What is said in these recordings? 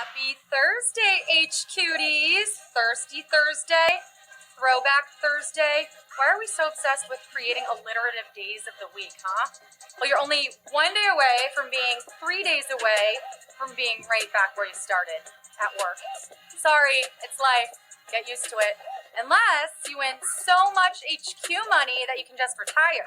Happy Thursday, H-Cuties! Thirsty Thursday? Throwback Thursday? Why are we so obsessed with creating alliterative days of the week, huh? Well, you're only 1 day away from being 3 days away from being right back where you started, at work. Sorry, it's life. Get used to it. Unless you win so much HQ money that you can just retire.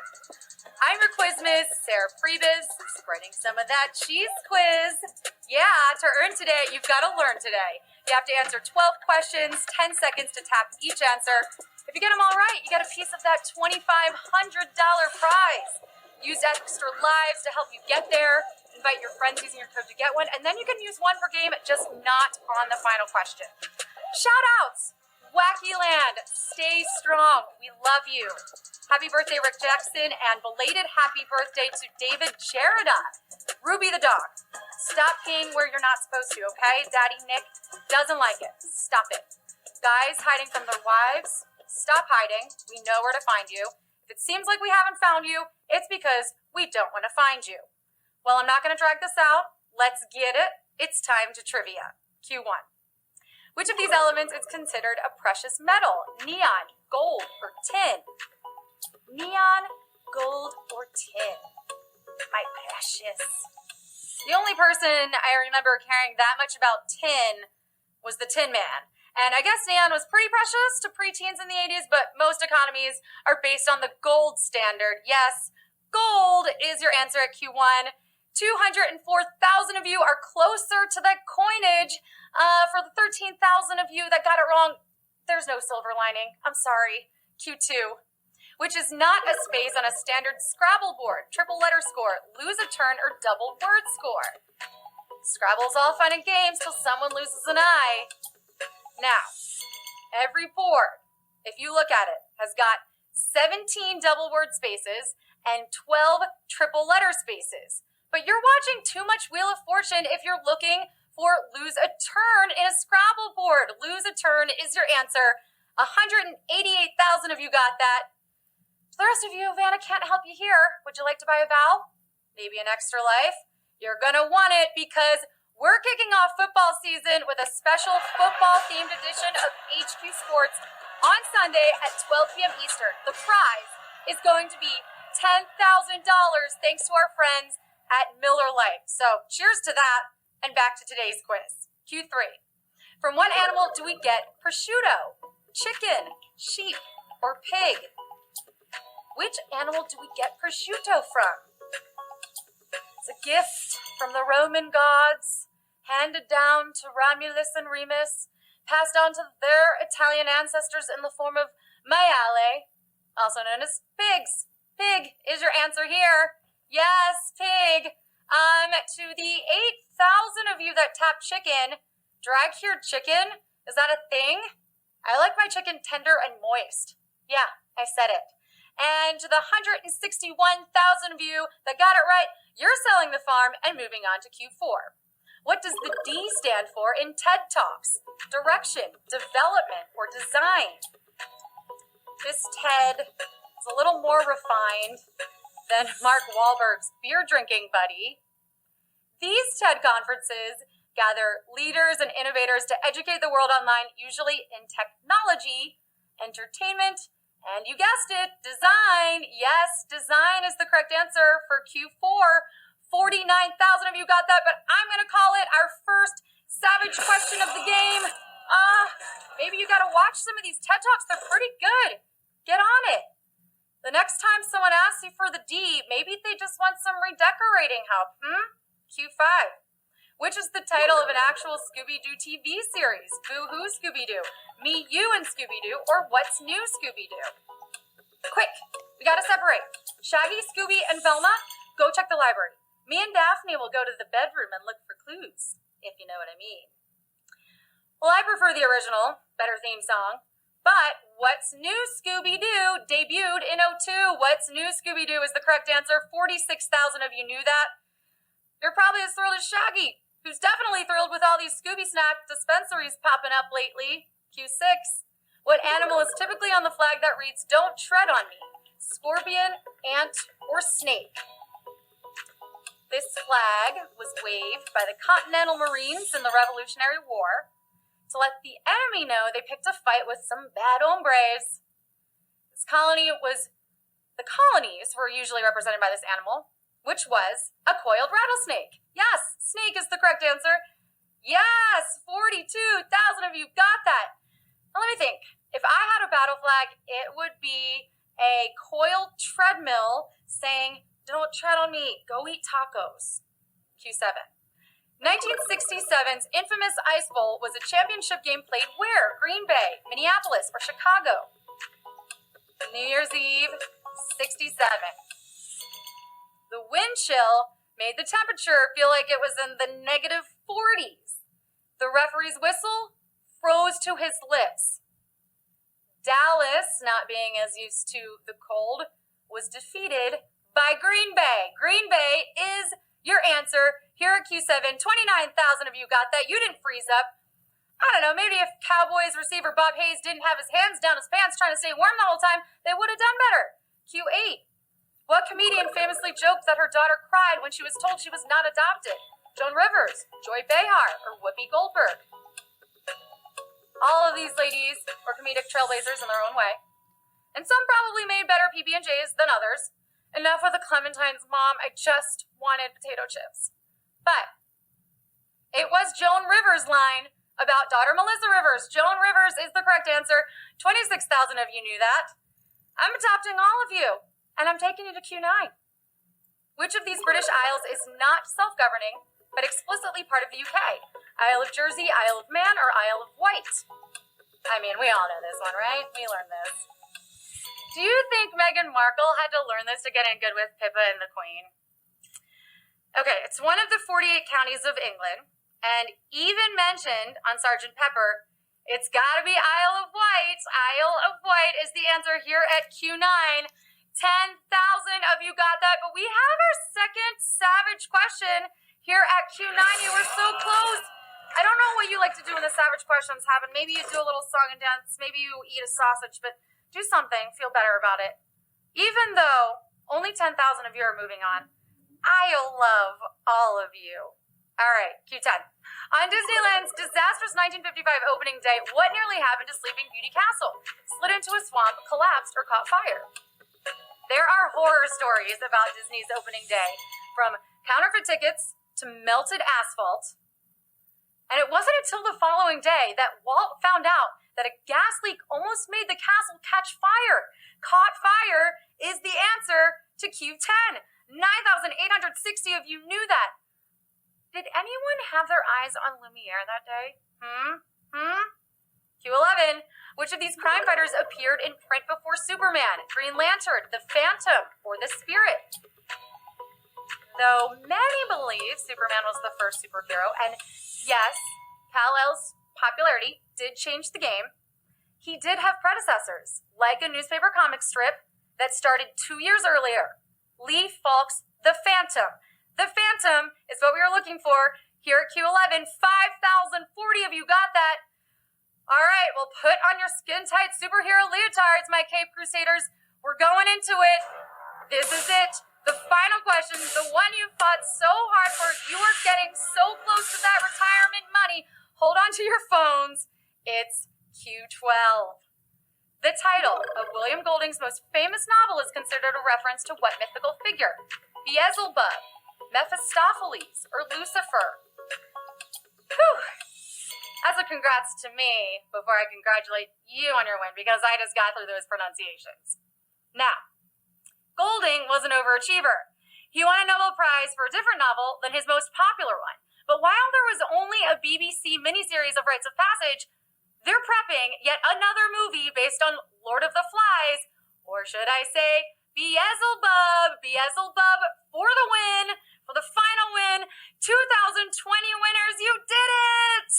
I'm your quiz miss, Sarah Pribis, spreading some of that cheese quiz. Yeah, to earn today, you've got to learn today. You have to answer 12 questions, 10 seconds to tap each answer. If you get them all right, you get a piece of that $2,500 prize. Use extra lives to help you get there. Invite your friends using your code to get one, and then you can use one per game, just not on the final question. Shout outs! Wacky Land, stay strong. We love you. Happy birthday, Rick Jackson, and belated happy birthday to David Jerida. Ruby the dog. Stop peeing where you're not supposed to, okay? Daddy Nick doesn't like it. Stop it. Guys hiding from their wives, stop hiding. We know where to find you. If it seems like we haven't found you, it's because we don't want to find you. Well, I'm not going to drag this out. Let's get it. It's time to trivia. Q1. Which of these elements is considered a precious metal? Neon, gold, or tin? Neon, gold, or tin? My precious. The only person I remember caring that much about tin was the Tin Man. And I guess neon was pretty precious to preteens in the 80s, but most economies are based on the gold standard. Yes, gold is your answer at Q1. 204,000 of you are closer to that coinage. For the 13,000 of you that got it wrong, there's no silver lining. I'm sorry. Q2, which is not a space on a standard Scrabble board. Triple letter score, lose a turn, or double word score. Scrabble's all fun and games till someone loses an eye. Now, every board, if you look at it, has got 17 double word spaces and 12 triple letter spaces. But you're watching too much Wheel of Fortune if you're looking for lose a turn in a Scrabble board. Lose a turn is your answer. 188,000 of you got that. For the rest of you, Vanna can't help you here. Would you like to buy a vowel? Maybe an extra life? You're gonna want it because we're kicking off football season with a special football-themed edition of HQ Sports on Sunday at 12 p.m. Eastern. The prize is going to be $10,000 thanks to our friends at Miller Lite. So cheers to that. And back to today's quiz. Q3. From what animal do we get prosciutto? Chicken, sheep, or pig? Which animal do we get prosciutto from? It's a gift from the Roman gods, handed down to Romulus and Remus, passed on to their Italian ancestors in the form of maiale, also known as pigs. Pig is your answer here. Yes, pig. To the 8,000 of you that tap chicken, dry-cured chicken, is that a thing? I like my chicken tender and moist. Yeah, I said it. And to the 161,000 of you that got it right, you're selling the farm and moving on to Q4. What does the D stand for in TED Talks? Direction, development, or design? This TED is a little more refined than Mark Wahlberg's beer-drinking buddy. These TED conferences gather leaders and innovators to educate the world online, usually in technology, entertainment, and you guessed it, design. Yes, design is the correct answer for Q4. 49,000 of you got that, but I'm going to call it our first savage question of the game. Maybe you got to watch some of these TED Talks. They're pretty good. Get on it. The next time someone asks you for the D, maybe they just want some redecorating help, Q5. Which is the title of an actual Scooby-Doo TV series? Boo-hoo Scooby-Doo, Me, You, and Scooby-Doo, or What's New Scooby-Doo? Quick, we gotta separate. Shaggy, Scooby, and Velma, go check the library. Me and Daphne will go to the bedroom and look for clues, if you know what I mean. Well, I prefer the original, better theme song. But What's New Scooby-Doo debuted in '02. What's New Scooby-Doo is the correct answer. 46,000 of you knew that. You're probably as thrilled as Shaggy, who's definitely thrilled with all these Scooby Snack dispensaries popping up lately. Q6. What animal is typically on the flag that reads, "Don't tread on me"? Scorpion, ant, or snake? This flag was waved by the Continental Marines in the Revolutionary War to let the enemy know they picked a fight with some bad hombres. The colonies were usually represented by this animal, which was a coiled rattlesnake. Yes, snake is the correct answer. Yes, 42,000 of you got that. Now let me think. If I had a battle flag, it would be a coiled treadmill saying, "Don't tread on me, go eat tacos." Q7. 1967's infamous Ice Bowl was a championship game played where? Green Bay, Minneapolis, or Chicago? New Year's Eve, 67. The wind chill made the temperature feel like it was in the negative 40s. The referee's whistle froze to his lips. Dallas, not being as used to the cold, was defeated by Green Bay. Green Bay is your answer here at Q7. 29,000 of you got that. You didn't freeze up. I don't know, maybe if Cowboys receiver Bob Hayes didn't have his hands down his pants trying to stay warm the whole time, they would have done better. Q8. What comedian famously joked that her daughter cried when she was told she was not adopted? JOAN Rivers, Joy Behar, or Whoopi Goldberg? All of these ladies were comedic trailblazers in their own way. And some probably made better PB&Js than others. Enough with the Clementine's mom, I just wanted potato chips. But it was JOAN Rivers' line about daughter Melissa Rivers. JOAN Rivers is the correct answer. 26,000 of you knew that. I'm adopting all of you, and I'm taking you to Q9. Which of these British Isles is not self-governing, but explicitly part of the UK? Isle of Jersey, Isle of Man, or Isle of Wight? I mean, we all know this one, right? We learned this. Do you think Meghan Markle had to learn this to get in good with Pippa and the Queen? Okay, it's one of the 48 counties of England, and even mentioned on Sgt. Pepper. It's gotta be Isle of Wight. Isle of Wight is the answer here at Q9. 10,000 of you got that, but we have our second savage question here at Q9. You were so close. I don't know what you like to do when the savage questions happen. Maybe you do a little song and dance. Maybe you eat a sausage, but do something. Feel better about it. Even though only 10,000 of you are moving on, I'll love all of you. All right, Q10. On Disneyland's disastrous 1955 opening day, what nearly happened to Sleeping Beauty Castle? Slid into a swamp, collapsed, or caught fire? There are horror stories about Disney's opening day, from counterfeit tickets to melted asphalt. And it wasn't until the following day that Walt found out that a gas leak almost made the castle catch fire. Caught fire is the answer to Q10. 9,860 of you knew that. Did anyone have their eyes on Lumiere that day? Q11. Which of these crime fighters appeared in print before Superman? Green Lantern, the Phantom, or the Spirit? Though many believe Superman was the first superhero, and yes, Kal-El's popularity did change the game, he did have predecessors, like a newspaper comic strip that started 2 years earlier. Lee Falk's The Phantom. The Phantom is what we were looking for here at Q11. 5,040 of you got that. All right, well, put on your skin-tight superhero leotards, my Cape Crusaders. We're going into it. This is it. The final question, the one you fought so hard for. You are getting so close to that retirement money. Hold on to your phones. It's Q12. The title of William Golding's most famous novel is considered a reference to what mythical figure? Beelzebub, Mephistopheles, or Lucifer? Whew. That's a congrats to me before I congratulate you on your win, because I just got through those pronunciations. Now, Golding was an overachiever. He won a Nobel Prize for a different novel than his most popular one. But while there was only a BBC miniseries of Rites of Passage, they're prepping yet another movie based on Lord of the Flies, or should I say, Beelzebub. Beelzebub for the win, for the final win. 2020 winners, you did it!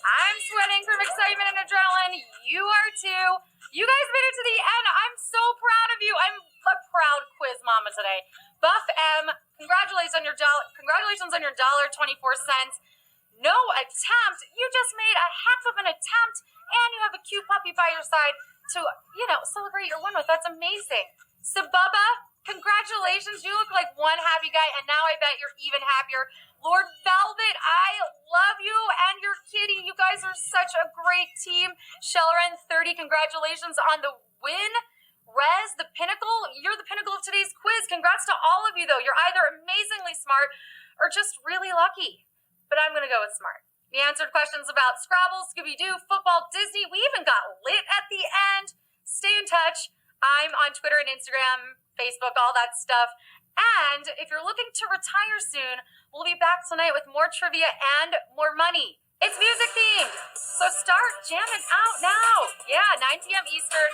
I'm sweating from excitement and adrenaline. You are too. You guys made it to the end. I'm so proud of you. I'm a proud quiz mama today. Buff M, congratulations on your $1.24. No attempt. You just made a half of an attempt, and you have a cute puppy by your side to, celebrate your win with. That's amazing. So, Bubba, congratulations. You look like one happy guy, and now I bet you're even happier. Lord Velvet, I love you and your kitty. You guys are such a great team. Shellren 30, congratulations on the win. Rez, the pinnacle. You're the pinnacle of today's quiz. Congrats to all of you, though. You're either amazingly smart or just really lucky. But I'm going to go with smart. We answered questions about Scrabble, Scooby-Doo, football, Disney. We even got lit at the end. Stay in touch. I'm on Twitter and Instagram, Facebook, all that stuff. And if you're looking to retire soon, we'll be back tonight with more trivia and more money. It's music themed, so start jamming out now. Yeah, 9 p.m. Eastern,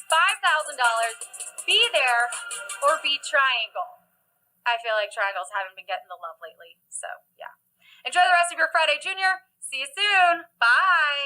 $5,000. Be there or be Triangle. I feel like triangles haven't been getting the love lately, so yeah. Enjoy the rest of your Friday, Junior. See you soon. Bye.